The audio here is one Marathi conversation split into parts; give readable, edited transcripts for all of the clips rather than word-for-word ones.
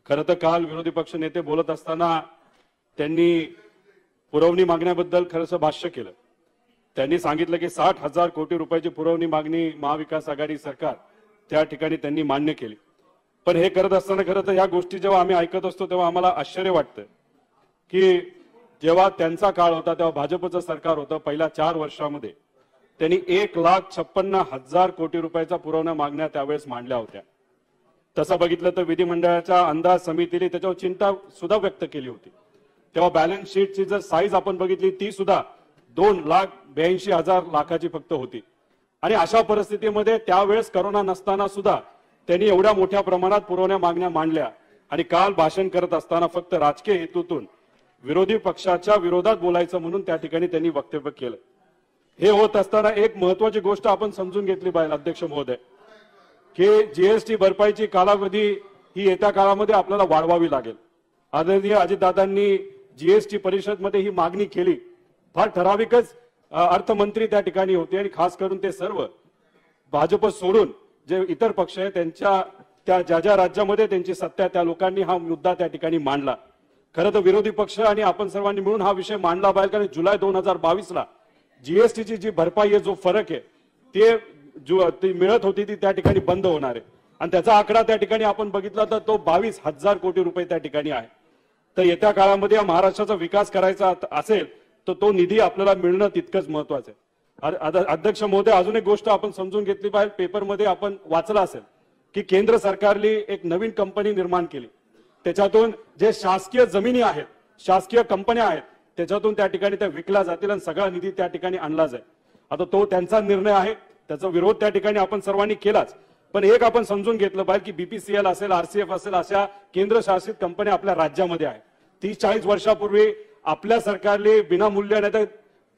खरं तर काल विरोधी पक्ष नेते बोलत असताना त्यांनी पुरवणी मागण्याबद्दल खरंच भाष्य केलं। त्यांनी सांगितलं की 60,000 कोटी रुपयाची पुरवणी मागणी महाविकास आघाडी सरकार त्या ठिकाणी त्यांनी मान्य केली। पण हे करत असताना खरं तर या गोष्टी जेव्हा आम्ही ऐकत असतो तेव्हा आम्हाला आश्चर्य वाटतं की जेव्हा त्यांचा काळ होता तेव्हा भाजपचं सरकार होतं, पहिल्या 4 वर्षामध्ये त्यांनी 1,56,000 कोटी रुपयाचा पुरवण्या मागण्या त्यावेळेस मांडल्या होत्या। तसं बघितलं तर विधिमंडळाच्या अंदाज समितीने त्याच्यावर चिंता सुद्धा व्यक्त केली होती। तेव्हा बॅलन्स शीटची जर साईज आपण बघितली ती सुद्धा 2,82,000 लाखाची फक्त होती। आणि अशा परिस्थितीमध्ये त्यावेळेस करोना नसताना सुद्धा त्यांनी एवढ्या मोठ्या प्रमाणात पुरवण्या मागण्या मांडल्या आणि काल भाषण करत असताना फक्त राजकीय हेतूतून विरोधी पक्षाच्या विरोधात बोलायचं म्हणून त्या ठिकाणी त्यांनी वक्तव्य केलं। हे होत असताना एक महत्त्वाची गोष्ट आपण समजून घेतली पाहिजे अध्यक्ष महोदय की जीएसटी भरपाईची कालावधी ही येत्या काळामध्ये आपल्याला वाढवावी लागेल। आदरणीय अजितदादांनी जीएसटी परिषदमध्ये ही मागणी केली, फार ठराविकच अर्थमंत्री त्या ठिकाणी होते आणि खास करून ते सर्व भाजप सोडून जे इतर पक्ष आहेत त्यांच्या त्या ज्या राज्यामध्ये त्यांची सत्ता त्या लोकांनी हा मुद्दा त्या ठिकाणी मांडला। खरं तर विरोधी पक्ष आणि आपण सर्वांनी मिळून हा विषय मांडला पाहिजे, कारण जुलै 2022ला जीएसटीची जी भरपाई आहे, जो फरक आहे ते मिळत होती ती त्या ठिकाणी बंद होणार आहे आणि त्याचा आकडा त्या ठिकाणी आपण बघितला तर तो 22,000 कोटी रुपये त्या ठिकाणी आहे। तर येत्या काळामध्ये महाराष्ट्राचा विकास करायचा असेल तर तो निधी आपल्याला मिळणं तितकंच महत्त्वाचं आहे। अध्यक्ष महोदय, अजून एक गोष्ट आपण समजून घेतली पाहिजे, पेपरमध्ये आपण वाचलं असेल की केंद्र सरकारने एक नवीन कंपनी निर्माण केली, त्याच्यातून जे शासकीय जमिनी आहेत, शासकीय कंपन्या आहेत, त्याच्यातून त्या ठिकाणी त्या विकल्या जातील आणि सगळा निधी त्या ठिकाणी आणला जाईल। आता तो त्यांचा निर्णय आहे, त्याचा विरोध त्या ठिकाणी आपण सर्वांनी केलाच, पण एक आपण समजून घेतलं पाहिजे की बीपीसीएल असेल, आरसीएफ असेल, अशा केंद्रशासित कंपन्या आपल्या राज्यामध्ये आहेत। 30-40 वर्षापूर्वी आपल्या सरकारने विनामूल्य नाही तर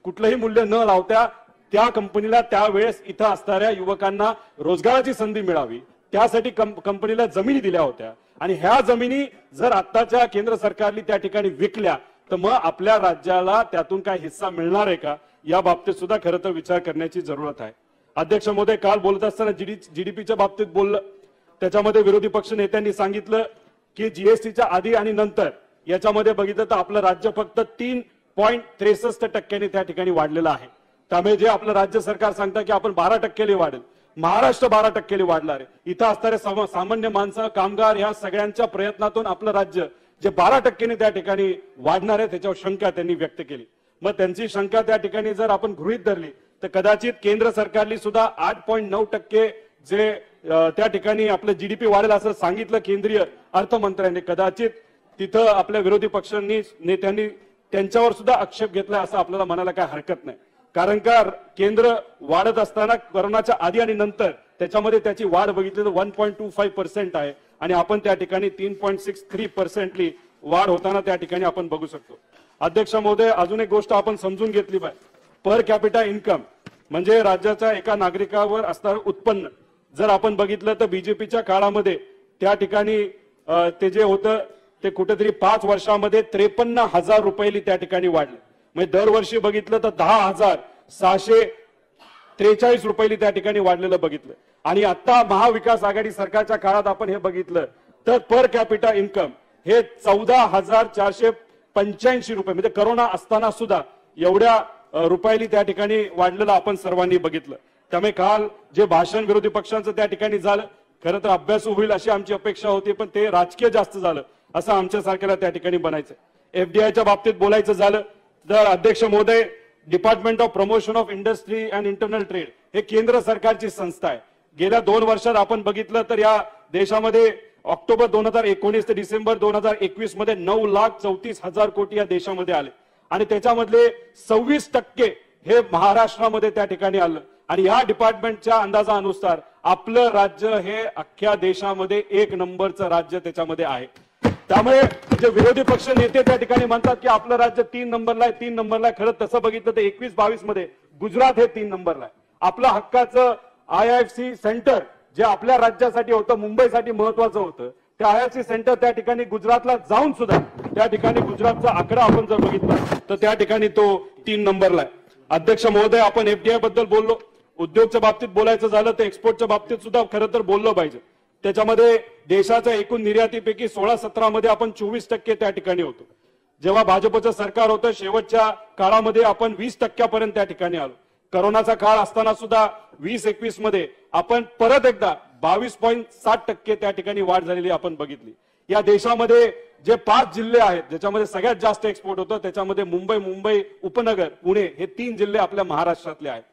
कुठलंही मूल्य न लावता त्या कंपनीला त्यावेळेस इथं असणाऱ्या युवकांना रोजगाराची संधी मिळावी त्यासाठी कंपनीला जमिनी दिल्या होत्या आणि ह्या जमिनी जर आत्ताच्या केंद्र सरकारने त्या ठिकाणी विकल्या तर मग आपल्या राज्याला त्यातून काय हिस्सा मिळणार आहे का, या बाबतीत सुद्धा खरं तर विचार करण्याची जरूरत आहे। अध्यक्ष महोदय, काल बोलत असताना जीडीपीच्या बाबतीत बोललं, त्याच्यामध्ये विरोधी पक्ष नेत्यांनी सांगितलं की जीएसटीच्या आधी आणि नंतर याच्यामध्ये बघितलं तर आपलं राज्य फक्त 3.63% त्या ठिकाणी वाढलेलं आहे। त्यामुळे जे आपलं राज्य सरकार सांगतं की आपण 12% वाढेल, महाराष्ट्र 12% वाढणार आहे। इथं असणारे सामान्य माणसं, कामगार या सगळ्यांच्या प्रयत्नातून आपलं राज्य जे 12% त्या ठिकाणी वाढणार आहे त्याच्यावर शंका त्यांनी व्यक्त केली। मग त्यांची शंका त्या ठिकाणी जर आपण गृहीत धरली तर कदाचित केंद्र सरकारने सुद्धा 8.9% जे त्या ठिकाणी आपलं जीडीपी वाढेल असं सांगितलं केंद्रीय अर्थमंत्र्यांनी, कदाचित तिथं आपल्या विरोधी पक्षांनी नेत्यांनी त्यांच्यावर सुद्धा आक्षेप घेतला असं आपल्याला म्हणायला काय हरकत नाही। कारण का केंद्र वाढत असताना कोरोनाच्या आधी आणि नंतर त्याच्यामध्ये त्याची वाढ बघितली तर 1.25% आहे आणि आपण त्या ठिकाणी 3.63% वाढ होताना त्या ठिकाणी आपण बघू शकतो। अध्यक्ष महोदय, अजून एक गोष्ट आपण समजून घेतली पाहिजे, पर कॅपिटा इन्कम म्हणजे राज्याच्या एका नागरिकावर असणारं उत्पन्न जर आपण बघितलं तर बीजेपीच्या काळामध्ये त्या ठिकाणी ते जे होतं ते कुठेतरी 5 वर्षामध्ये 53,000 रुपये त्या ठिकाणी वाढले। म्हणजे दरवर्षी बघितलं तर 10,643 रुपये त्या ठिकाणी वाढलेलं बघितलं आणि आता महाविकास आघाडी सरकारच्या काळात आपण हे बघितलं तर पर कॅपिटा इन्कम हे 14,485 रुपये म्हणजे करोना असताना सुद्धा एवढ्या रुपयांनी त्या ठिकाणी वाढलेलं आपण सर्वांनी बघितलं। त्यामुळे काल जे भाषण विरोधी पक्षांचं त्या ठिकाणी झालं खरं तर अभ्यासू होईल अशी आमची अपेक्षा होती, पण ते राजकीय जास्त झालं असं आमच्या सारख्याला त्या ठिकाणी बनायचं। एफडीआयच्या बाबतीत बोलायचं झालं तर अध्यक्ष महोदय, department of promotion of industry and internal trade हे केंद्र सरकारची संस्था आहे। गेल्या 2 वर्षात आपण बघितलं तर या देशामध्ये ऑक्टोबर 2019 ते डिसेंबर 2021 मध्ये 9,34,000 कोटी या देशामध्ये आले आणि त्याच्यामधले 26% हे महाराष्ट्रामध्ये त्या ठिकाणी आलं आणि या डिपार्टमेंटच्या अंदाजानुसार आपलं राज्य हे अख्ख्या देशामध्ये 1 नंबरचं राज्य त्याच्यामध्ये आहे। त्यामुळे जे विरोधी पक्ष नेते त्या ठिकाणी म्हणतात की आपलं राज्य 3 नंबरला आहे, 3 नंबरला आहे, खरं तसं बघितलं तर 21-22 मध्ये गुजरात हे 3 नंबरला आहे। आपलं हक्काचं IIFC सेंटर जे आपल्या राज्यासाठी होतं, मुंबईसाठी महत्वाचं होतं, ते IIFC सेंटर त्या ठिकाणी गुजरातला जाऊन सुद्धा त्या ठिकाणी गुजरातचा आकडा आपण जर बघितला तर त्या ठिकाणी तो 3 नंबरला आहे। अध्यक्ष महोदय, आपण एफडीआय बद्दल बोललो, उद्योगच्या बाबतीत बोलायचं झालं तर एक्सपोर्टच्या बाबतीत सुद्धा खरं तर बोललं पाहिजे, त्याच्यामध्ये देशाच्या एकूण निर्यातीपैकी 16-17 मध्ये आपण 24% त्या ठिकाणी होतो. जेव्हा भाजपचं सरकार होतं शेवटच्या काळामध्ये आपण 20% त्या ठिकाणी आलो. करोनाचा काळ असताना सुद्धा 20-21 मध्ये आपण परत एकदा 22.7% त्या ठिकाणी वाढ झालेली आपण बघितली. या देशामध्ये जे 5 जिल्हे आहेत ज्याच्यामध्ये सगळ्यात जास्त एक्सपोर्ट होतं त्याच्यामध्ये मुंबई उपनगर पुणे हे 3 जिल्हे आपल्या महाराष्ट्रातले आहेत.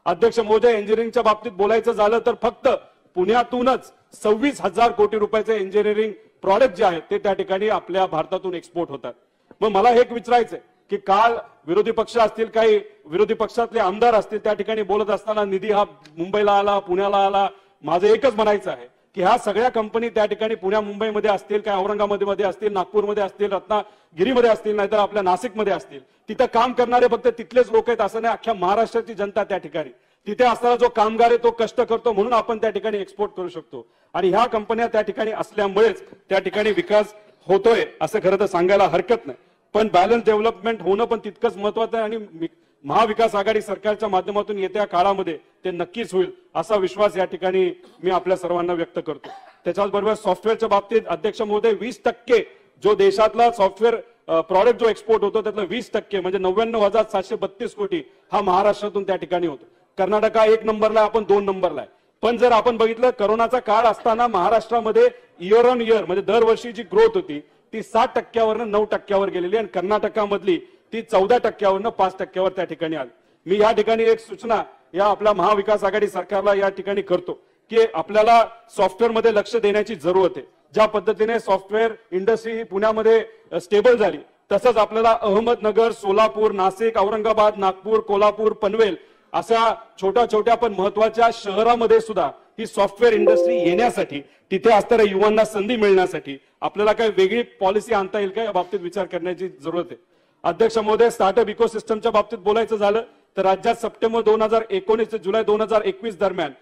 अध्यक्ष महोदय, इंजिनिअरिंगच्या बाबतीत बोलायचं झालं तर फक्त पुण्यातूनच 26,000 कोटी रुपयाचे इंजिनिअरिंग प्रॉडक्ट जे आहेत ते त्या ठिकाणी आपल्या भारतातून एक्सपोर्ट होतात. मग मला हे विचारायचंय की काल विरोधी पक्ष असतील, काही विरोधी पक्षातले आमदार असतील, त्या ठिकाणी बोलत असताना निधी हा मुंबईला आला, पुण्याला आला. माझं एकच म्हणायचं आहे की ह्या सगळ्या कंपनी त्या ठिकाणी पुण्या मुंबईमध्ये असतील, काय औरंगाबादमध्ये असतील, नागपूरमध्ये असतील, रत्नागिरीमध्ये असतील, नाहीतर आपल्या नाशिकमध्ये असतील. तिथं काम करणारे फक्त तिथलेच लोक आहेत असं नाही, अख्ख्या महाराष्ट्राची जनता त्या ठिकाणी तिथे असणारा जो कामगार आहे तो कष्ट करतो म्हणून आपण त्या ठिकाणी एक्सपोर्ट करू शकतो. आणि ह्या कंपन्या त्या ठिकाणी असल्यामुळेच त्या ठिकाणी विकास होतोय असं खरं तर सांगायला हरकत नाही. पण बॅलन्स डेव्हलपमेंट होणं पण तितकंच महत्वाचं आहे आणि महाविकास आघाडी सरकारच्या माध्यमातून येत्या काळामध्ये ते नक्कीच होईल असा विश्वास या ठिकाणी मी आपल्या सर्वांना व्यक्त करतो. त्याच्याबरोबर सॉफ्टवेअरच्या बाबतीत अध्यक्ष महोदय 20% जो देशातला सॉफ्टवेअर प्रॉडक्ट जो एक्सपोर्ट होतो त्यातलं 20% म्हणजे 99,732 कोटी हा महाराष्ट्रातून त्या ठिकाणी होतो. कर्नाटक 1 नंबरला, आपण 2 नंबरला आहे. पण जर आपण बघितलं करोनाचा काळ असताना महाराष्ट्रामध्ये इयर ऑन इयर म्हणजे दरवर्षी जी ग्रोथ होती ती 7%वरनं 9%वर गेलेली आणि कर्नाटकामधली ती 14%वरनं 5%वर त्या ठिकाणी आली. मी या ठिकाणी एक सूचना या आपल्या महाविकास आघाडी सरकारला या ठिकाणी करतो की आपल्याला सॉफ्टवेअरमध्ये लक्ष देण्याची जरूरत आहे. ज्या पद्धतीने सॉफ्टवेअर इंडस्ट्री ही पुण्यामध्ये स्टेबल झाली तसंच आपल्याला अहमदनगर, सोलापूर, नाशिक, औरंगाबाद, नागपूर, कोल्हापूर, पनवेल अशा छोट्या पण महत्वाच्या शहरामध्ये सुद्धा ही सॉफ्टवेअर इंडस्ट्री येण्यासाठी, तिथे असणाऱ्या युवांना संधी मिळण्यासाठी आपल्याला काही वेगळी पॉलिसी आणता येईल का या बाबतीत विचार करण्याची जरूरत आहे. अध्यक्ष महोदय, स्टार्टअप इकोसिस्टमच्या बाबतीत बोलायचं झालं तर राज्यात सप्टेंबर 2019 ते जुलै 2021 दरम्यान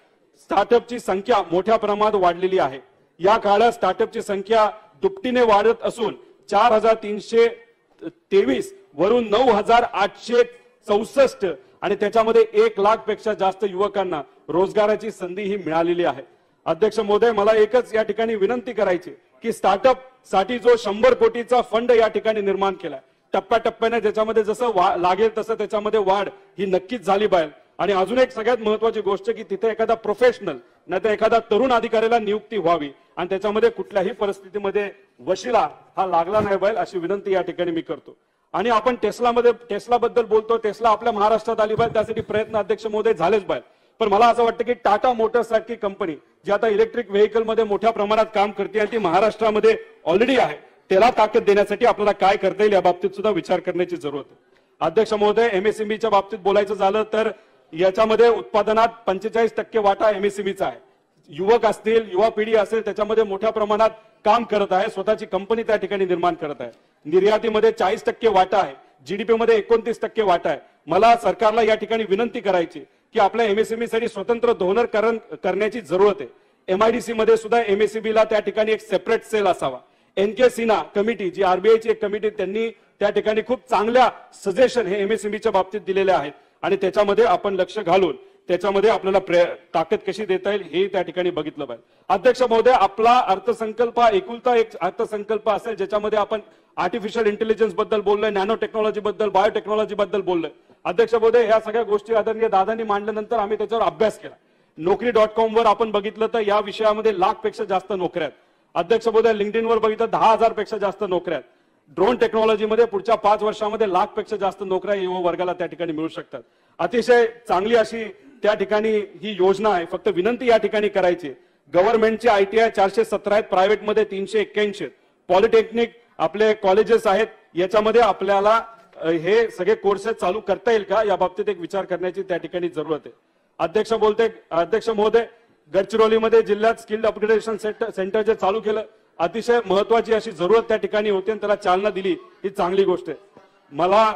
स्टार्टअपची संख्या मोठ्या प्रमाणात वाढलेली आहे. या काळात स्टार्टअपची संख्या दुपटीने वाढत असून 4,323 वरून 9,864 आणि त्याच्यामध्ये 1 लाख पेक्षा जास्त युवकांना रोजगाराची संधी ही मिळालेली आहे. अध्यक्ष महोदय, मला एकच या ठिकाणी विनंती करायची की स्टार्टअप साठी जो 100 कोटीचा फंड या ठिकाणी निर्माण केलाय टप्प्याटप्प्याने ज्याच्यामध्ये जसं लागेल तसं त्याच्यामध्ये वाढ ही नक्कीच झाली पाहिजे. आणि अजून एक सगळ्यात महत्वाची गोष्ट की तिथे एखादा प्रोफेशनल नाही तर एखादा तरुण अधिकाऱ्याला नियुक्ती व्हावी आणि त्याच्यामध्ये कुठल्याही परिस्थितीमध्ये वशिला हा लागला नाही पाहिजे अशी विनंती या ठिकाणी मी करतो. आणि आपण टेस्लाबद्दल बोलतो, टेस्ला आपल्या महाराष्ट्रात आली पाहिजे त्यासाठी प्रयत्न अध्यक्ष महोदय झालेच पाहिजे. पण मला असं वाटतं की टाटा मोटर्स सारखी कंपनी जी आता इलेक्ट्रिक व्हेकल मध्ये मोठ्या प्रमाणात काम करते आणि ती महाराष्ट्रामध्ये ऑलरेडी आहे, त्याला ताकद देण्यासाठी आपल्याला काय करता येईल या बाबतीत सुद्धा विचार करण्याची जरूरत आहे. अध्यक्ष महोदय, एमएसएमईच्या बाबतीत बोलायचं झालं तर याच्यामध्ये उत्पादनात 45% वाटा एमएसएमईचा आहे. युवक असतील, युवा पिढी असेल त्याच्यामध्ये मोठ्या प्रमाणात काम करत आहे, स्वतःची कंपनी त्या ठिकाणी निर्माण करत आहे. निर्यातीमध्ये 40% वाटा आहे, जीडीपी मध्ये 29% वाटा आहे. मला सरकारला या ठिकाणी विनंती करायची की आपल्या एमएसएमई साठी स्वतंत्र धोरण करण्याची जरूरत आहे. एमआयडीसी मध्ये सुद्धा एमएसएमई ला त्या ठिकाणी एक सेपरेट सेल असावा. एनके सिन्हा कमिटी जी आरबीआयची एक कमिटी त्यांनी त्या ठिकाणी खूप चांगल्या सजेशन हे एमएसएमईच्या बाबतीत दिलेले आहेत आणि त्याच्यामध्ये आपण लक्ष घालून त्याच्यामध्ये आपल्याला ताकद कशी देता येईल हे त्या ठिकाणी बघितलं पाहिजे. अध्यक्ष महोदय, आपला अर्थसंकल्प एकुलता एक अर्थसंकल्प असेल ज्याच्यामध्ये आपण आर्टिफिशियल इंटेलिजन्स बद्दल बोललोय, नॅनो टेक्नॉलॉजी बद्दल, बायोटेक्नॉलॉजी बद्दल बोललोय. अध्यक्ष महोदय, ह्या सगळ्या गोष्टी आदरणीय दादांनी मांडल्यानंतर आम्ही त्याच्यावर अभ्यास केला. Naukri.com वर आपण बघितलं तर या विषयामध्ये 1,00,000 पेक्षा जास्त नोकऱ्या आहेत. अध्यक्ष महोदय, लिंक्डइनवर बघितलं 10,000 पेक्षा जास्त नोकऱ्या आहेत. ड्रोन टेक्नॉलॉजीमध्ये पुढच्या 5 वर्षामध्ये 1,00,000 पेक्षा जास्त नोकऱ्या युवा वर्गाला त्या ठिकाणी मिळू शकतात. अतिशय चांगली अशी त्या ठिकाणी ही योजना आहे. फक्त विनंती या ठिकाणी करायची, गव्हर्नमेंटचे आयटीआय 417 आहेत, प्रायव्हेटमध्ये 381 आहेत, पॉलिटेक्निक आपले कॉलेजेस आहेत, याच्यामध्ये आपल्याला हे सगळे कोर्सेस चालू करता येईल का या बाबतीत एक विचार करण्याची त्या ठिकाणी जरूरत आहे. अध्यक्ष महोदय, गडचिरोलीमध्ये जिल्ह्यात स्किल्ड अपग्रेडेशन सेंटर जे चालू केलं अतिशय महत्वाची अशी जरूरत त्या ठिकाणी होती आणि त्याला चालना दिली ही चांगली गोष्ट आहे. मला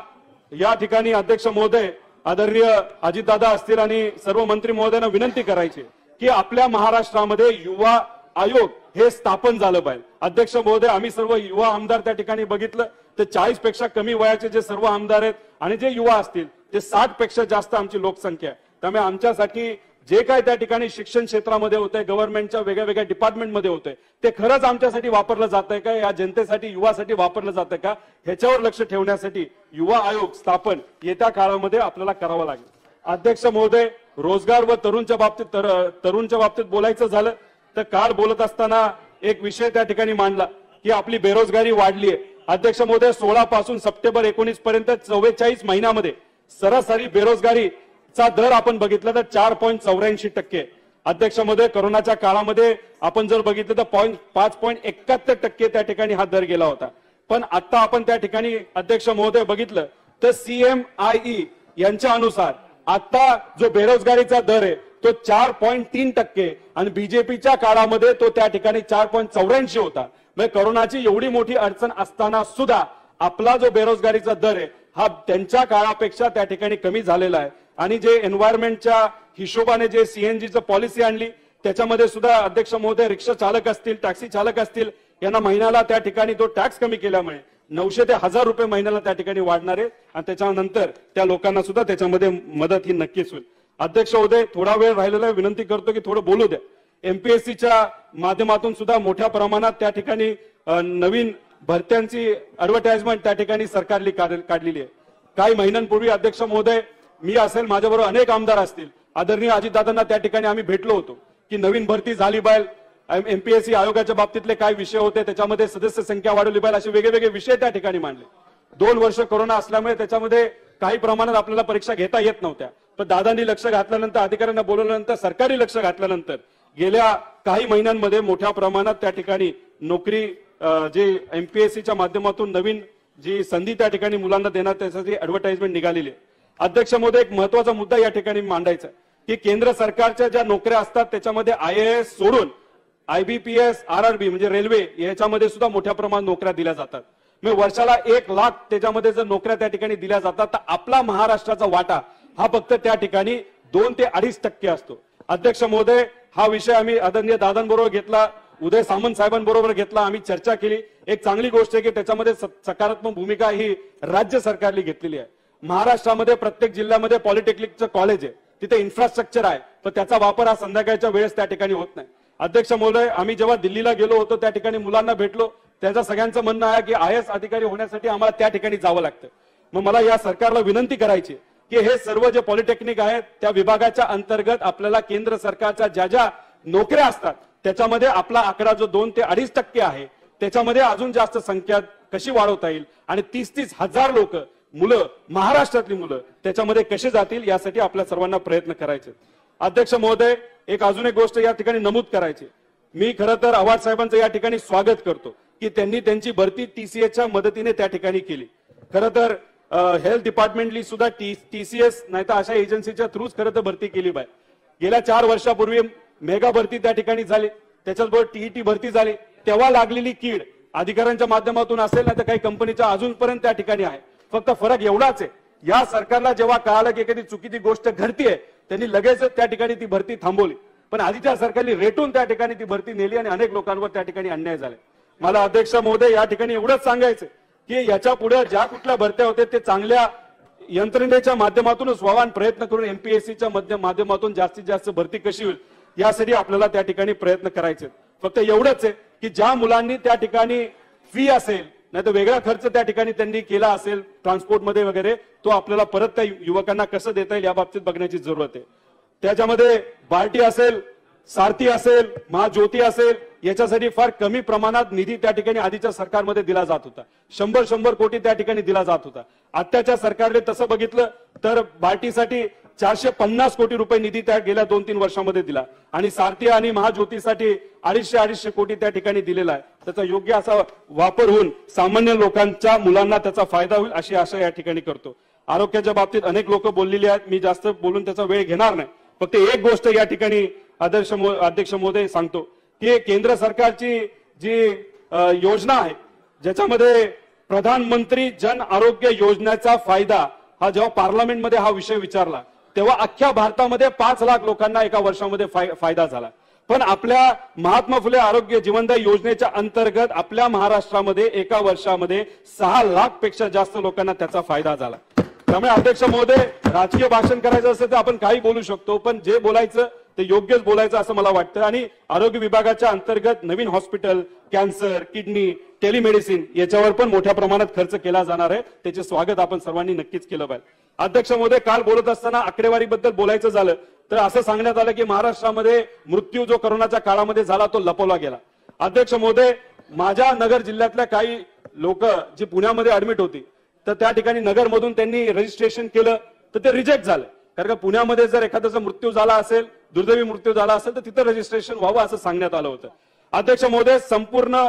या ठिकाणी अध्यक्ष महोदय आदरणीय अजितदादा असतील आणि सर्व मंत्री महोदयांना विनंती करायची की आपल्या महाराष्ट्रामध्ये युवा आयोग हे स्थापन झालं पाहिजे. अध्यक्ष महोदय, आम्ही सर्व युवा आमदार त्या ठिकाणी बघितलं तर 40 पेक्षा कमी वयाचे जे सर्व आमदार आहेत आणि जे युवा असतील ते 60 पेक्षा जास्त आमची लोकसंख्या आहे. त्यामुळे आमच्यासाठी जे काय त्या ठिकाणी शिक्षण क्षेत्रामध्ये होतंय, गव्हर्नमेंटच्या वेगळ्या वेगळ्या डिपार्टमेंटमध्ये होतंय, ते खरंच आमच्यासाठी वापरलं जातंय का, या जनतेसाठी युवासाठी वापरलं जातंय का, ह्याच्यावर लक्ष ठेवण्यासाठी युवा आयोग स्थापन येत्या काळामध्ये आपल्याला करावं लागेल. अध्यक्ष महोदय, रोजगार व तरुणच्या बाबतीत बोलायचं झालं तर काल बोलत असताना एक विषय त्या ठिकाणी मांडला की आपली बेरोजगारी वाढली आहे. अध्यक्ष महोदय, 16 पासून सप्टेंबर 19 पर्यंत 44 महिन्यामध्ये सरासरी बेरोजगारीचा दर आपण बघितला तर 4.84%. अध्यक्ष महोदय, कोरोनाच्या काळामध्ये आपण जर बघितलं तर 5.71% त्या ठिकाणी हा दर गेला होता. पण आता आपण त्या ठिकाणी अध्यक्ष महोदय बघितलं तर CMIE यांच्या अनुसार आता जो बेरोजगारीचा दर आहे तो 4.3% आणि बीजेपीच्या काळामध्ये तो त्या ठिकाणी 4.84 होता. म्हणजे कोरोनाची एवढी मोठी अडचण असताना सुद्धा आपला जो बेरोजगारीचा दर आहे हा त्यांच्या काळापेक्षा त्या ठिकाणी कमी झालेला आहे. आणि जे एन्व्हायरमेंटच्या हिशोबाने जे CNGचं पॉलिसी आणली त्याच्यामध्ये सुद्धा अध्यक्ष महोदय रिक्षा चालक असतील, टॅक्सी चालक असतील, यांना महिन्याला त्या ठिकाणी तो टॅक्स कमी केल्यामुळे 900 ते 1000 रुपये महिन्याला त्या ठिकाणी वाढणार आहे आणि त्याच्यानंतर त्या लोकांना सुद्धा त्याच्यामध्ये मदत ही नक्कीच होईल. अध्यक्ष महोदय, थोडा वेळ राहिलेला आहे, विनंती करतो की थोडं बोलू द्या. MPSCच्या माध्यमातून सुद्धा मोठ्या प्रमाणात त्या ठिकाणी नवीन भरत्यांची ऍडव्हर्टाइजमेंट त्या ठिकाणी सरकारने काढलेली आहे. काही महिन्यांपूर्वी अध्यक्ष महोदय, मी असेल, माझ्याबरोबर अनेक आमदार असतील, आदरणीय अजितदादांना त्या ठिकाणी आम्ही भेटलो होतो की नवीन भरती झाली पाहिजे, MPSC आयोगाच्या बाबतीतले काय विषय होते, त्याच्यामध्ये सदस्य संख्या वाढवली पाहिजे, असे वेगवेगळे विषय त्या ठिकाणी मांडले. 2 वर्ष कोरोना असल्यामुळे त्याच्यामध्ये काही प्रमाणात आपल्याला परीक्षा घेता येत नव्हत्या. पण दादांनी लक्ष घातल्यानंतर, अधिकाऱ्यांना बोलवल्यानंतर, सरकारी लक्ष घातल्यानंतर गेल्या काही महिन्यांमध्ये मोठ्या प्रमाणात त्या ठिकाणी नोकरी जे MPSCच्या माध्यमातून नवीन जी संधी त्या ठिकाणी मुलांना देणार त्यासाठी ऍडव्हर्टाइजमेंट निघालेली आहे. अध्यक्ष महोदय, एक महत्वाचा मुद्दा या ठिकाणी मांडायचा की केंद्र सरकारच्या ज्या नोकऱ्या असतात त्याच्यामध्ये IAS सोडून IBPS, RRB म्हणजे रेल्वे याच्यामध्ये सुद्धा मोठ्या प्रमाणात नोकऱ्या दिल्या जातात. म्हणजे वर्षाला 1 लाख त्याच्यामध्ये जर नोकऱ्या त्या ठिकाणी दिल्या जातात तर आपला महाराष्ट्राचा वाटा हा फक्त त्या ठिकाणी 2 ते 2.5% असतो. अध्यक्ष महोदय, हा विषय आम्ही आदरणीय दादांबरोबर घेतला, उदय सामंत साहेबांबरोबर घेतला, आम्ही चर्चा केली. एक चांगली गोष्ट आहे की त्याच्यामध्ये सकारात्मक भूमिका ही राज्य सरकारने घेतलेली आहे. महाराष्ट्रामध्ये प्रत्येक जिल्ह्यामध्ये पॉलिटेक्निकचं कॉलेज आहे, तिथे इन्फ्रास्ट्रक्चर आहे, पण त्याचा वापर हा संध्याकाळच्या वेळेस त्या ठिकाणी होत नाही. अध्यक्ष महोदय, आम्ही जेव्हा दिल्लीला गेलो होतो त्या ठिकाणी मुलांना भेटलो, त्याचं सगळ्यांचं म्हणणं आहे की IAS अधिकारी होण्यासाठी आम्हाला त्या ठिकाणी जावं लागतं. मग मला या सरकारला विनंती करायची की हे सर्व जे पॉलिटेक्निक आहेत त्या विभागाच्या अंतर्गत आपल्याला केंद्र सरकारच्या ज्या ज्या नोकऱ्या असतात त्याच्यामध्ये आपला आकडा जो 2 ते 2.5% आहे त्याच्यामध्ये अजून जास्त संख्या कशी वाढवता येईल आणि 30-30 हजार लोक मुलं, महाराष्ट्रातली मुलं त्याच्यामध्ये कसे जातील यासाठी आपल्या सर्वांना प्रयत्न करायचे. अध्यक्ष महोदय, अजून एक गोष्ट या ठिकाणी नमूद करायची. मी खरं तर आव्हाड साहेबांचं या ठिकाणी स्वागत करतो की त्यांनी त्यांची भरती TCSच्या मदतीने त्या ठिकाणी केली. खरं तर हेल्थ डिपार्टमेंटली सुद्धा TCS नाही तर अशा एजन्सीच्या थ्रूच खरं तर भरती केली पाहिजे. गेल्या 4 वर्षापूर्वी मेगा भरती त्या ठिकाणी झाली, त्याच्याचबरोबर TET भरती झाली, तेव्हा लागलेली कीड अधिकाऱ्यांच्या माध्यमातून असेल ना तर काही कंपनीच्या अजूनपर्यंत त्या ठिकाणी आहे. फक्त फरक एवढाच आहे, या सरकारला जेव्हा कळालं की एखादी चुकीची गोष्ट घडतीये त्यांनी लगेच त्या ठिकाणी ती भरती थांबवली. पण आधीच्या सरकारने रेटून त्या ठिकाणी ती भरती नेली आणि अनेक लोकांवर त्या ठिकाणी अन्याय झाले. मला अध्यक्ष महोदय या ठिकाणी एवढंच सांगायचं की याच्या पुढे ज्या कुठल्या भरत्या होते ते चांगल्या यंत्रणेच्या माध्यमातूनच व्हावा, प्रयत्न करून MPSCच्या माध्यमातून जास्तीत जास्त भरती कशी होईल यासाठी आपल्याला त्या ठिकाणी प्रयत्न करायचे. फक्त एवढंच आहे की ज्या मुलांनी त्या ठिकाणी फी असेल नाही तर वेगळा खर्च त्या ठिकाणी त्यांनी केला असेल ट्रान्सपोर्टमध्ये वगैरे, तो आपल्याला परत त्या युवकांना कसं देता येईल या बाबतीत बघण्याची जरूरत आहे. त्याच्यामध्ये बार्टी असेल, सारथी असेल, महाज्योती असेल, याच्यासाठी फार कमी प्रमाणात निधी त्या ठिकाणी आधीच्या सरकारमध्ये दिला जात होता. 100 कोटी त्या ठिकाणी दिला जात होता. आत्ताच्या सरकारने तसं बघितलं तर बार्टीसाठी 450 कोटी रुपये निधी त्या गेल्या 2-3 वर्षामध्ये दिला आणि सारथी आणि महाज्योतीसाठी 250 कोटी त्या ठिकाणी दिलेला आहे. त्याचा योग्य असा वापर होऊन सामान्य लोकांच्या मुलांना त्याचा फायदा होईल अशी आशा या ठिकाणी करतो. आरोग्याच्या बाबतीत अनेक लोक बोललेली आहेत, मी जास्त बोलून त्याचा वेळ घेणार नाही. फक्त एक गोष्ट या ठिकाणी अध्यक्ष महोदय सांगतो की केंद्र सरकारची जी योजना आहे ज्याच्यामध्ये प्रधानमंत्री जन आरोग्य योजनेचा फायदा हा जेव्हा पार्लमेंटमध्ये हा विषय विचारला तेव्हा अख्ख्या भारतामध्ये 5 लाख लोकांना एका वर्षामध्ये फायदा झाला. पण आपल्या महात्मा फुले आरोग्य जीवनदायी योजनेच्या अंतर्गत आपल्या महाराष्ट्रामध्ये एका वर्षामध्ये 6 लाख पेक्षा जास्त लोकांना त्याचा फायदा झाला. त्यामुळे अध्यक्ष महोदय, राजकीय भाषण करायचं असेल तर आपण काही बोलू शकतो, पण जे बोलायचं ते योग्यच बोलायचं असं मला वाटतं. आणि आरोग्य विभागाच्या अंतर्गत नवीन हॉस्पिटल, कॅन्सर, किडनी, टेलिमेडिसिन याच्यावर पण मोठ्या प्रमाणात खर्च केला जाणार आहे. त्याचे स्वागत आपण सर्वांनी नक्कीच केलं पाहिजे. अध्यक्ष महोदय, काल बोलत असताना आकडेवारीबद्दल बोलायचं झालं तर असं सांगण्यात आलं की महाराष्ट्रामध्ये मृत्यू जो कोरोनाच्या काळामध्ये झाला तो लपवला गेला. अध्यक्ष महोदय, माझ्या नगर जिल्ह्यातल्या काही लोक जी पुण्यामध्ये ऍडमिट होती तर त्या ठिकाणी नगरमधून त्यांनी रजिस्ट्रेशन केलं तर ते रिजेक्ट झालं. कारण का पुण्यामध्ये जर एखाद्याचा मृत्यू झाला असेल, दुर्दैवी मृत्यू झाला असेल तर तिथं रजिस्ट्रेशन व्हावं असं सांगण्यात आलं होतं. अध्यक्ष महोदय, संपूर्ण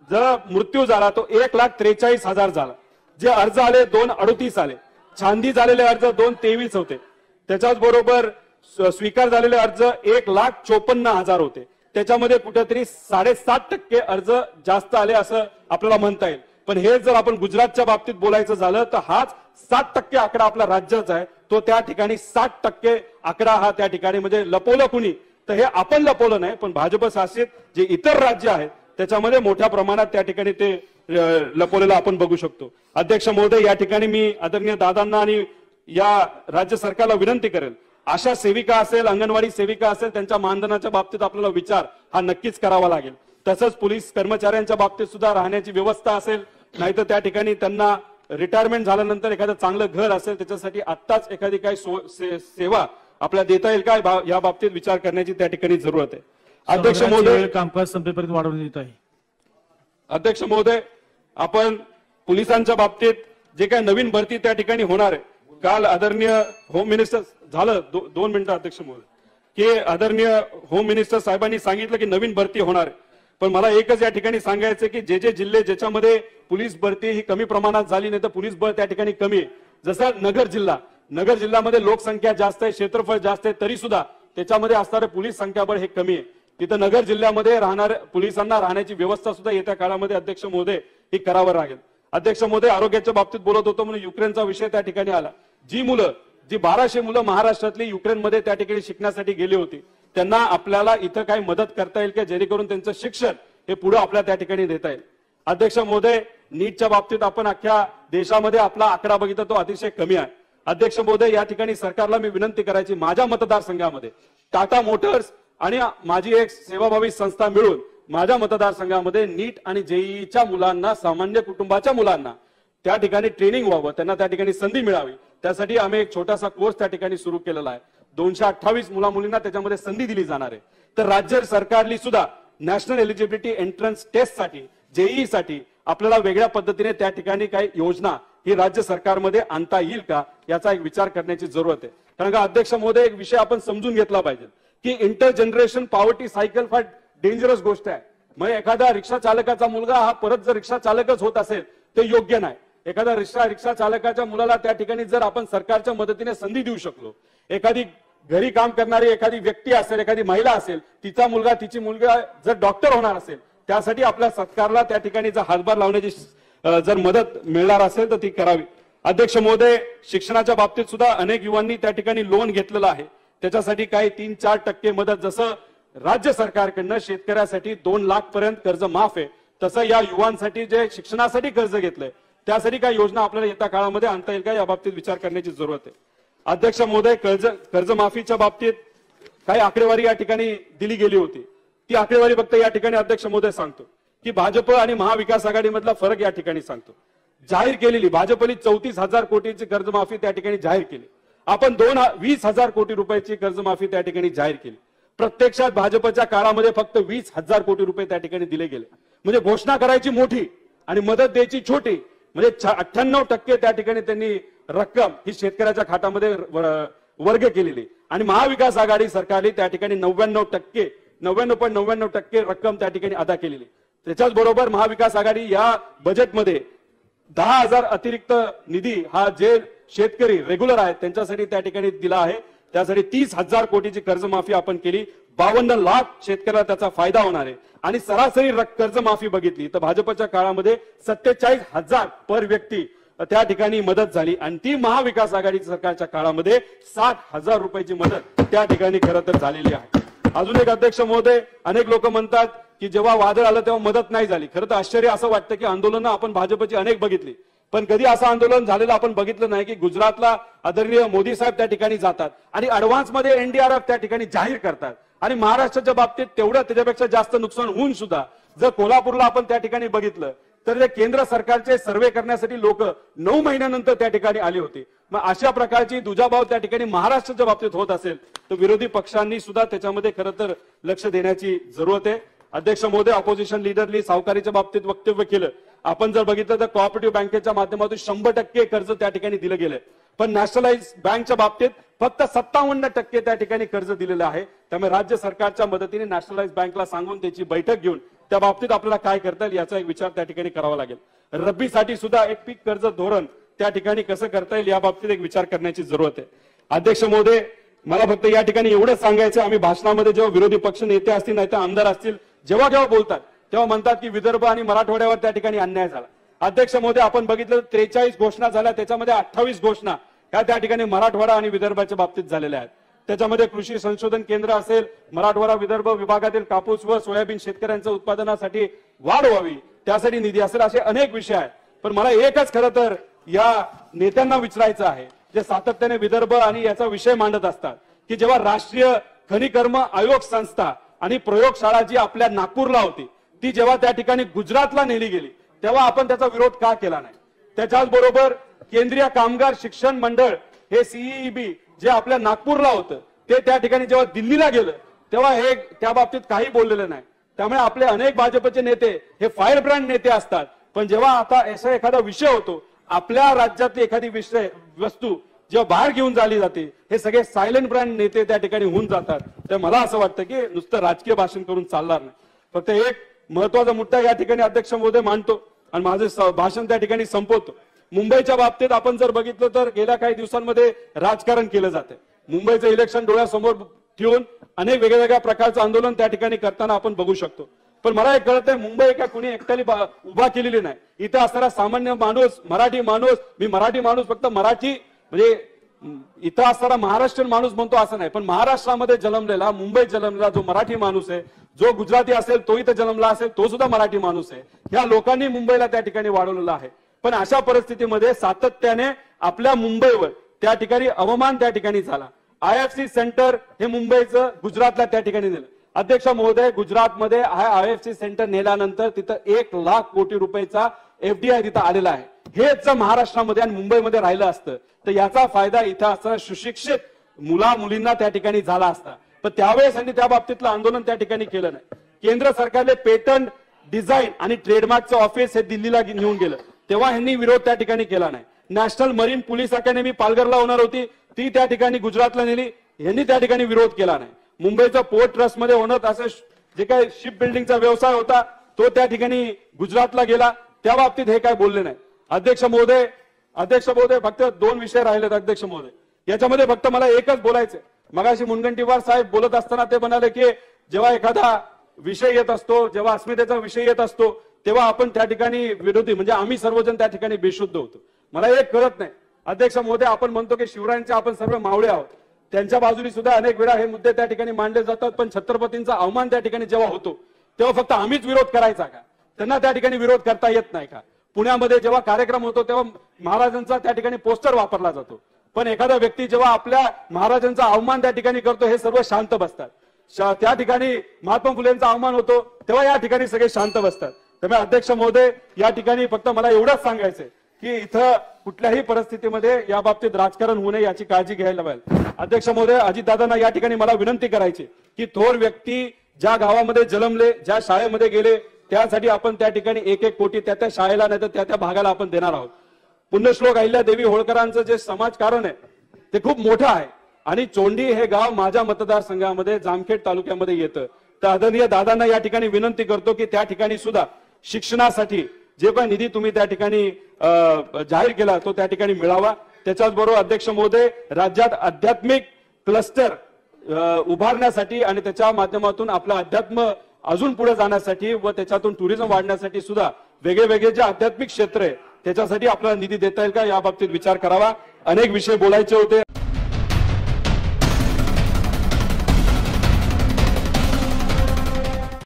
जर मृत्यू झाला तो 1,43,000 झाला. जे अर्ज आले 238 आले. छाननी झालेले अर्ज 223 होते. त्याच्याच बरोबर स्वीकार झालेले अर्ज 1,54,000 होते. त्याच्यामध्ये कुठेतरी 7.5% अर्ज जास्त आले असं आपल्याला म्हणता येईल. पण हे जर आपण गुजरातच्या बाबतीत बोलायचं झालं तर हाच 7% आकडा आपला राज्याचा आहे. तो त्या ठिकाणी 60% आकडा हा त्या ठिकाणी म्हणजे लपवलं कुणी तर हे आपण लपवलं नाही, पण भाजप शासित जे इतर राज्य आहेत त्याच्यामध्ये मोठ्या प्रमाणात त्या ठिकाणी ते लपवलेलं आपण बघू शकतो. अध्यक्ष महोदय, या ठिकाणी मी आदरणीय दादांना आणि या राज्य सरकारला विनंती करेल, आशा सेविका असेल, अंगणवाडी सेविका असेल, त्यांच्या मानधनाच्या बाबतीत आपल्याला विचार हा नक्कीच करावा लागेल. तसंच पोलीस कर्मचाऱ्यांच्या बाबतीत सुद्धा राहण्याची व्यवस्था असेल, नाहीतर त्या ठिकाणी त्यांना रिटायरमेंट झाल्यानंतर एखादं चांगलं घर असेल त्याच्यासाठी आत्ताच एखादी काही सेवा आपल्याला देता येईल का या बाबतीत विचार करण्याची त्या ठिकाणी जरूरत आहे. अध्यक्ष महोदय, कामकाज संपेपर्यंत वाढवण्यात येत आहे. अध्यक्ष महोदय, आपण पोलिसांच्या बाबतीत जे काही नवीन भरती त्या ठिकाणी होणार आहे, काल आदरणीय होम मिनिस्टर झालं 2 मिनिटं अध्यक्ष महोदय, की आदरणीय होम मिनिस्टर साहेबांनी सांगितलं की नवीन भरती होणार आहे. पण मला एकच या ठिकाणी सांगायचं की जे जिल्हे ज्याच्यामध्ये पोलीस भरती ही कमी प्रमाणात झाली नाही तर पोलीस बळ त्या ठिकाणी कमी आहे, जसं नगर जिल्ह्यामध्ये लोकसंख्या जास्त आहे, क्षेत्रफळ जास्त आहे, तरी सुद्धा त्याच्यामध्ये असणारे पोलीस संख्याबळ हे कमी आहे. तिथं नगर जिल्ह्यामध्ये राहणाऱ्या पोलिसांना राहण्याची व्यवस्था सुद्धा येत्या काळामध्ये अध्यक्ष महोदय ही करावं लागेल. अध्यक्ष महोदय, आरोग्याच्या बाबतीत बोलत होतो म्हणून युक्रेनचा विषय त्या ठिकाणी आला. जी 1200 मुलं महाराष्ट्रातली युक्रेनमध्ये त्या ठिकाणी शिकण्यासाठी गेली होती, त्यांना आपल्याला इथं काही मदत करता येईल का जेणेकरून त्यांचं शिक्षण हे पुढे आपल्या त्या ठिकाणी देता येईल. अध्यक्ष महोदय, नीटच्या बाबतीत आपण अख्ख्या देशामध्ये आपला आकडा बघितला तो अतिशय कमी आहे. अध्यक्ष महोदय, या ठिकाणी सरकारला मी विनंती करायची, माझ्या मतदारसंघामध्ये टाटा मोटर्स आणि माझी एक सेवाभावी संस्था मिळून माझ्या मतदारसंघामध्ये नीट आणि जेईईच्या मुलांना, सामान्य कुटुंबाच्या मुलांना त्या ठिकाणी ट्रेनिंग व्हावं, त्यांना त्या ठिकाणी संधी मिळावी, त्यासाठी आम्ही एक छोटासा कोर्स त्या ठिकाणी सुरू केलेला आहे. 228 मुला-मुलींना त्याच्यामध्ये संधी दिली जाणार आहे. तर राज्य सरकारली सुद्धा नॅशनल एलिजिबिलिटी एंट्रन्स टेस्ट साठी, जेईई साठी आपल्याला वेगळ्या पद्धतीने त्या ठिकाणी काही योजना ही राज्य सरकारमध्ये आणता येईल का याचा एक विचार करण्याची जरूरत आहे. कारण का अध्यक्ष महोदय, एक विषय आपण समजून घेतला पाहिजे की इंटर जनरेशन पॉवर्टी सायकल फार डेंजरस गोष्ट आहे. मग एखादा रिक्षा चालकाचा मुलगा हा परत जर रिक्षा चालकच होत असेल ते योग्य नाही. एखादा रिक्षा चालकाच्या मुलाला त्या ठिकाणी जर आपण सरकारच्या मदतीने संधी देऊ शकलो, एखादी घरी काम करणारी एखादी व्यक्ती असेल, एखादी महिला असेल, तिचा मुलगा, तिची मुलगा जर डॉक्टर होणार असेल, त्यासाठी आपल्या सरकारला त्या ठिकाणी जर हातभार लावण्याची जर मदत मिळणार असेल तर ती करावी. अध्यक्ष महोदय, शिक्षणाच्या बाबतीत सुद्धा अनेक युवांनी त्या ठिकाणी लोन घेतलेलं आहे. त्याच्यासाठी काही 3-4% मदत, जसं राज्य सरकारकडनं शेतकऱ्यासाठी 2 लाख पर्यंत कर्ज माफ आहे, तसं या युवांसाठी जे शिक्षणासाठी कर्ज घेतलंय त्यासाठी काही योजना आपल्याला येत्या काळामध्ये आणता येईल का या बाबतीत विचार करण्याची जरूरत आहे. अध्यक्ष महोदय, कर्जमाफीच्या बाबतीत काही आकडेवारी या ठिकाणी दिली गेली होती. ती आकडेवारी फक्त या ठिकाणी अध्यक्ष महोदय सांगतो की भाजप आणि महाविकास आघाडीमधला फरक या ठिकाणी सांगतो. जाहीर केलेली भाजपने 34,000 कोटीची कर्जमाफी त्या ठिकाणी जाहीर केली. आपण 20,000 कोटी रुपयाची कर्जमाफी त्या ठिकाणी जाहीर केली. प्रत्यक्षात भाजपच्या काळामध्ये फक्त 20,000 कोटी रुपये त्या ठिकाणी दिले गेले. म्हणजे घोषणा करायची मोठी आणि मदत द्यायची छोटी. म्हणजे 98% त्या ठिकाणी त्यांनी रक्कम ही शेतकऱ्याच्या खात्यामध्ये वर्ग केलेली आणि महाविकास आघाडी सरकारने त्या ठिकाणी 99.99% रक्कम त्या ठिकाणी अदा केलेली. त्याच्याच बरोबर महाविकास आघाडी या बजेटमध्ये 10,000 अतिरिक्त निधी हा जे शेतकरी रेग्युलर आहेत त्यांच्यासाठी त्या ठिकाणी दिला आहे. त्यासाठी 30,000 कोटीची कर्जमाफी आपण केली. 52 लाख शेतकऱ्याला त्याचा फायदा होणार आहे. आणि सरासरी कर्जमाफी बघितली तर भाजपच्या काळामध्ये 47,000 पर व्यक्ती त्या ठिकाणी मदत झाली आणि ती महाविकास आघाडी सरकारच्या काळामध्ये 60,000 रुपयाची मदत त्या ठिकाणी खरं तर झालेली आहे. अजून एक अध्यक्ष महोदय, अनेक लोक म्हणतात की जेव्हा वादळ आलं तेव्हा मदत नाही झाली. खरं तर आश्चर्य असं वाटतं की आंदोलनं आपण भाजपची अनेक बघितली पण कधी असं आंदोलन झालेलं आपण बघितलं नाही की गुजरातला आदरणीय मोदी साहेब त्या ठिकाणी जातात आणि अडव्हान्स मध्ये एनडीआरएफ त्या ठिकाणी जाहीर करतात आणि महाराष्ट्राच्या बाबतीत तेवढं त्याच्यापेक्षा जास्त नुकसान होऊन सुद्धा जर कोल्हापूरला आपण त्या ठिकाणी बघितलं तर ते केंद्र सरकारचे सर्वे करण्यासाठी लोक 9 महिन्यानंतर त्या ठिकाणी आली होती। मग अशा प्रकारची दुजाभाव त्या ठिकाणी महाराष्ट्राच्या बाबतीत होत असेल तर विरोधी पक्षांनी सुद्धा त्याच्यामध्ये खरं तर लक्ष देण्याची जरूरत आहे। अध्यक्ष महोदय, ऑपोजिशन लीडरनी सावकारीच्या बाबतीत वक्तव्य केलं। आपण जर बघितलं तर कोऑपरेटिव्ह बँकेच्या माध्यमातून 100% कर्ज त्या ठिकाणी दिलं गेलंय, पण नॅशनलाइज बँकच्या बाबतीत फक्त 57% त्या ठिकाणी कर्ज दिलेलं आहे। त्यामुळे राज्य सरकारच्या मदतीने नॅशनलाइज बँकला सांगून त्याची बैठक घेऊन त्या बाबतीत आपल्याला काय करता येईल याचा एक विचार त्या ठिकाणी करावा लागेल। रब्बीसाठी सुद्धा एक पीक कर्ज धोरण त्या ठिकाणी कसं करता येईल या बाबतीत एक विचार करण्याची जरूरत आहे। अध्यक्ष महोदय, मला फक्त या ठिकाणी एवढंच सांगायचं, आम्ही भाषणामध्ये जेव्हा विरोधी पक्ष नेते असतील नाही तर आमदार असतील जेव्हा जेव्हा बोलतात तेव्हा म्हणतात की विदर्भ आणि मराठवाड्यावर त्या ठिकाणी अन्याय झाला। अध्यक्ष महोदय, आपण बघितलं 43 घोषणा झाल्या, त्याच्यामध्ये 28 घोषणा ह्या त्या ठिकाणी मराठवाडा आणि विदर्भाच्या बाबतीत झालेल्या आहेत। त्याच्यामध्ये कृषी संशोधन केंद्र असेल, मराठवाडा विदर्भ विभागातील कापूस व सोयाबीन शेतकऱ्यांच्या उत्पादनासाठी वाढ व्हावी त्यासाठी निधी असेल, असे अनेक विषय आहेत। पण मला एकच खरं तर या नेत्यांना विचारायचं आहे जे सातत्याने विदर्भ आणि याचा विषय मांडत असतात की जेव्हा राष्ट्रीय खनिकर्म आयोग संस्था आणि प्रयोगशाळा जी आपल्या नागपूरला होती ती जेव्हा त्या ठिकाणी गुजरातला नेली गेली तेव्हा आपण त्याचा विरोध का केला नाही। त्याच्याच बरोबर केंद्रीय कामगार शिक्षण मंडळ हे सीईबी जे आपल्या नागपूरला होतं ते त्या ठिकाणी जेव्हा दिल्लीला गेलं तेव्हा हे त्या बाबतीत काही बोललेलं नाही। त्यामुळे आपले अनेक भाजपचे नेते हे फायर ब्रँड नेते असतात, पण जेव्हा आता असा एखादा विषय होतो आपल्या राज्यातली एखादी वस्तू जेव्हा बाहेर घेऊन झाली जाते हे सगळे सायलेंट ब्रँड नेते त्या ठिकाणी होऊन जातात। तर मला असं वाटतं की नुसतं राजकीय भाषण करून चालणार नाही। फक्त एक महत्वाचा मुद्दा या ठिकाणी अध्यक्ष महोदय मांडतो आणि माझे भाषण त्या ठिकाणी संपवतो। मुंबईच्या बाबतीत आपण जर बघितलं तर गेल्या काही दिवसांमध्ये राजकारण केलं जाते। मुंबईचं इलेक्शन डोळ्यासमोर ठेवून अनेक वेगवेगळ्या प्रकारचं आंदोलन त्या ठिकाणी करताना आपण बघू शकतो। पण मला एक कळत आहे मुंबई का कुणी एकट्याने उभा केलेली नाही। इथं असणारा सामान्य माणूस, मराठी माणूस, मी मराठी माणूस फक्त मराठी म्हणजे इथं असणारा महाराष्ट्रीयन माणूस म्हणतो असं नाही, पण महाराष्ट्रामध्ये जन्मलेला, मुंबईत जन्मलेला जो मराठी माणूस आहे, जो गुजराती असेल तो इथं जन्मला असेल तो सुद्धा मराठी माणूस आहे। ह्या लोकांनी मुंबईला त्या ठिकाणी वाढवलेलं आहे। पण अशा परिस्थितीमध्ये सातत्याने आपल्या मुंबईवर त्या ठिकाणी अवमान त्या ठिकाणी झाला। आयएफसी सेंटर हे मुंबईचं गुजरातला त्या ठिकाणी नेलं। अध्यक्ष महोदय, गुजरातमध्ये हा आयएफसी सेंटर नेल्यानंतर तिथं 1 लाख कोटी रुपयाचा एफडीआय तिथं आलेला आहे। हेच जर महाराष्ट्रामध्ये आणि मुंबईमध्ये राहिलं असतं तर याचा फायदा इथं असणाऱ्या सुशिक्षित मुला मुलींना त्या ठिकाणी झाला असता, पण त्यावेळेस त्यांनी त्या बाबतीतलं आंदोलन त्या ठिकाणी केलं नाही। केंद्र सरकारने पेटंट डिझाईन आणि ट्रेडमार्कचं ऑफिस हे दिल्लीला घेऊन गेलं तेव्हा यांनी विरोध त्या ठिकाणी केला नाही। नॅशनल मरीन पोलीस अकॅडमी पालघरला होणार होती ती त्या ठिकाणी गुजरातला नेली, यांनी त्या ठिकाणी विरोध केला नाही। मुंबईचा पोर्ट ट्रस्ट मध्ये होणार असं जे काही शिप बिल्डिंगचा व्यवसाय होता तो त्या ठिकाणी गुजरातला गेला, त्या बाबतीत हे काय बोलले नाही। अध्यक्ष महोदय, फक्त 2 विषय राहिलेत अध्यक्ष महोदय, याच्यामध्ये फक्त मला एकच बोलायचंय। मगाशी मुनगंटीवार साहेब बोलत असताना ते म्हणाले की जेव्हा एखादा विषय येत असतो, जेव्हा अस्मितेचा विषय येत असतो तेव्हा आपण त्या ठिकाणी विरोधी म्हणजे आम्ही सर्वजण त्या ठिकाणी बेशुद्ध होतो। मला एक कळत नाही अध्यक्ष महोदय, आपण म्हणतो की शिवरायांचे आपण सर्व मावळे आहोत, त्यांच्या बाजूने सुद्धा अनेक वेळा हे मुद्दे त्या ठिकाणी मांडले जातात, पण छत्रपतींचा अवमान त्या ठिकाणी जेव्हा होतो तेव्हा फक्त आम्हीच विरोध करायचा का? त्यांना त्या ठिकाणी विरोध करता येत नाही का? पुण्यामध्ये जेव्हा कार्यक्रम होतो तेव्हा महाराजांचा त्या ठिकाणी पोस्टर वापरला जातो, पण एखादा व्यक्ती जेव्हा आपल्या महाराजांचा अवमान त्या ठिकाणी करतो हे सर्व शांत बसतात। त्या ठिकाणी महात्मा फुलेंचा अवमान होतो तेव्हा या ठिकाणी सगळे शांत बसतात। त्यामुळे अध्यक्ष महोदय, या ठिकाणी फक्त मला एवढंच सांगायचंय की इथं कुठल्याही परिस्थितीमध्ये या बाबतीत राजकारण होऊ नये याची काळजी घ्यायला पाहिजे। अध्यक्ष महोदय, अजितदादांना या ठिकाणी मला विनंती करायची की थोर व्यक्ती ज्या गावामध्ये जन्मले, ज्या शाळेमध्ये गेले त्यासाठी आपण त्या ठिकाणी 1-1 कोटी त्या शाळेला नाही तर त्या भागाला आपण देणार आहोत। पुण्यश्लोक अहिल्यादेवी होळकरांचं जे समाजकारण आहे ते खूप मोठं आहे आणि चोंडी हे गाव माझ्या मतदारसंघामध्ये जामखेड तालुक्यामध्ये येतं। तर आदरणीय दादांना या ठिकाणी विनंती करतो की त्या ठिकाणी सुद्धा शिक्षणासाठी जे पण निधी तुम्ही त्या ठिकाणी जाहीर केला तो त्या ठिकाणी मिळावा। त्याच्याच बरोबर अध्यक्ष महोदय, राज्यात आध्यात्मिक क्लस्टर उभारण्यासाठी आणि त्याच्या माध्यमातून आपलं अध्यात्म अजून पुढे जाण्यासाठी व त्याच्यातून टुरिझम वाढण्यासाठी सुद्धा वेगळे जे आध्यात्मिक क्षेत्र आहे त्याच्यासाठी आपल्याला निधी देता येईल का या बाबतीत विचार करावा। अनेक विषय बोलायचे होते।